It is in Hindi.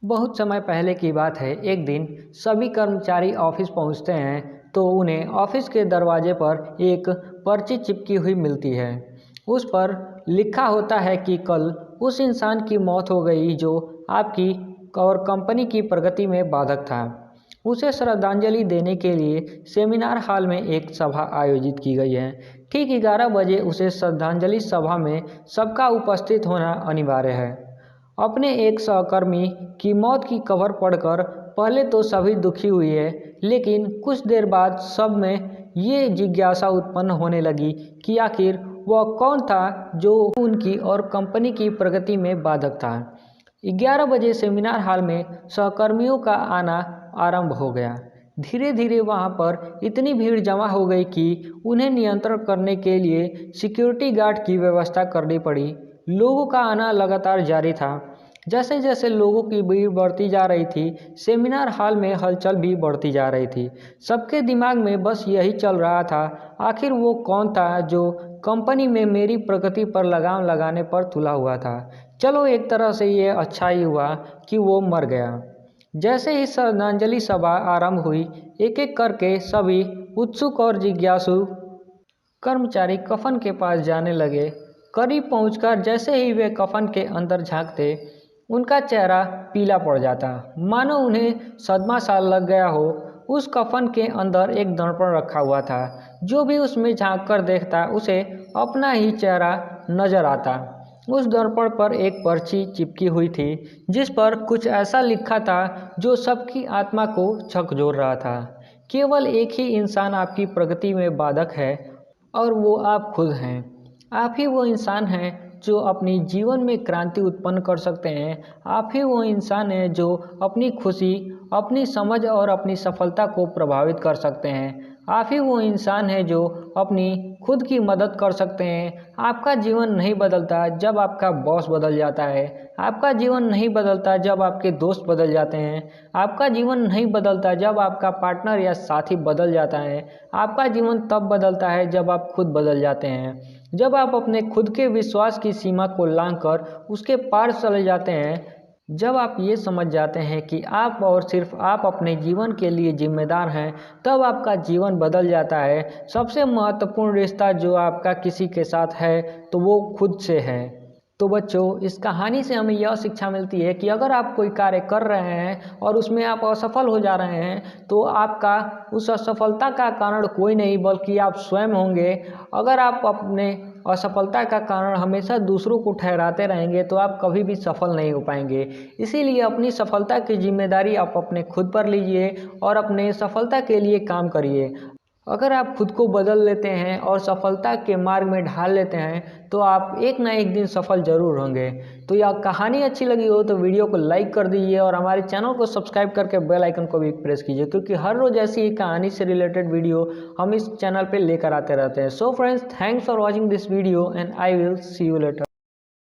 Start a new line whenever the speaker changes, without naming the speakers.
बहुत समय पहले की बात है। एक दिन सभी कर्मचारी ऑफिस पहुंचते हैं तो उन्हें ऑफिस के दरवाजे पर एक पर्ची चिपकी हुई मिलती है। उस पर लिखा होता है कि कल उस इंसान की मौत हो गई जो आपकी और कंपनी की प्रगति में बाधक था। उसे श्रद्धांजलि देने के लिए सेमिनार हॉल में एक सभा आयोजित की गई है। ठीक 11 बजे उसे श्रद्धांजलि सभा में सबका उपस्थित होना अनिवार्य है। अपने एक सहकर्मी की मौत की खबर पढ़कर पहले तो सभी दुखी हुए, लेकिन कुछ देर बाद सब में ये जिज्ञासा उत्पन्न होने लगी कि आखिर वह कौन था जो उनकी और कंपनी की प्रगति में बाधक था। 11 बजे सेमिनार हॉल में सहकर्मियों का आना आरंभ हो गया। धीरे धीरे वहां पर इतनी भीड़ जमा हो गई कि उन्हें नियंत्रण करने के लिए सिक्योरिटी गार्ड की व्यवस्था करनी पड़ी। लोगों का आना लगातार जारी था। जैसे जैसे लोगों की भीड़ बढ़ती जा रही थी, सेमिनार हॉल में हलचल भी बढ़ती जा रही थी। सबके दिमाग में बस यही चल रहा था, आखिर वो कौन था जो कंपनी में मेरी प्रगति पर लगाम लगाने पर तुला हुआ था। चलो, एक तरह से ये अच्छा ही हुआ कि वो मर गया। जैसे ही श्रद्धांजलि सभा आरंभ हुई, एक एक करके सभी उत्सुक और जिज्ञासु कर्मचारी कफन के पास जाने लगे। करीब पहुंचकर जैसे ही वे कफन के अंदर झांकते, उनका चेहरा पीला पड़ जाता, मानो उन्हें सदमा सा लग गया हो। उस कफन के अंदर एक दर्पण रखा हुआ था। जो भी उसमें झांक कर देखता, उसे अपना ही चेहरा नजर आता। उस दर्पण पर एक पर्ची चिपकी हुई थी, जिस पर कुछ ऐसा लिखा था जो सबकी आत्मा को झकझोर रहा था। केवल एक ही इंसान आपकी प्रगति में बाधक है, और वो आप खुद हैं। आप ही वो इंसान हैं जो अपनी जीवन में क्रांति उत्पन्न कर सकते हैं। आप ही वो इंसान हैं जो अपनी खुशी, अपनी समझ और अपनी सफलता को प्रभावित कर सकते हैं। आप ही वो इंसान हैं जो अपनी खुद की मदद कर सकते हैं। आपका जीवन नहीं बदलता जब आपका बॉस बदल जाता है। आपका जीवन नहीं बदलता जब आपके दोस्त बदल जाते हैं। आपका जीवन नहीं बदलता जब आपका पार्टनर या साथी बदल जाता है। आपका जीवन तब बदलता है जब आप खुद बदल जाते हैं। जब आप अपने खुद के विश्वास की सीमा को लांघकर उसके पार चले जाते हैं। जब आप ये समझ जाते हैं कि आप और सिर्फ आप अपने जीवन के लिए जिम्मेदार हैं, तब आपका जीवन बदल जाता है। सबसे महत्वपूर्ण रिश्ता जो आपका किसी के साथ है, तो वो खुद से है। तो बच्चों, इस कहानी से हमें यह शिक्षा मिलती है कि अगर आप कोई कार्य कर रहे हैं और उसमें आप असफल हो जा रहे हैं, तो आपका उस असफलता का कारण कोई नहीं बल्कि आप स्वयं होंगे। अगर आप अपने असफलता का कारण हमेशा दूसरों को ठहराते रहेंगे तो आप कभी भी सफल नहीं हो पाएंगे। इसीलिए अपनी सफलता की जिम्मेदारी आप अपने खुद पर लीजिए और अपने सफलता के लिए काम करिए। अगर आप खुद को बदल लेते हैं और सफलता के मार्ग में ढाल लेते हैं, तो आप एक ना एक दिन सफल जरूर होंगे। तो यह कहानी अच्छी लगी हो तो वीडियो को लाइक कर दीजिए और हमारे चैनल को सब्सक्राइब करके बेल आइकन को भी प्रेस कीजिए, क्योंकि हर रोज ऐसी ही कहानी से रिलेटेड वीडियो हम इस चैनल पे लेकर आते रहते हैं। So friends, thanks for watching this video and I will see you later.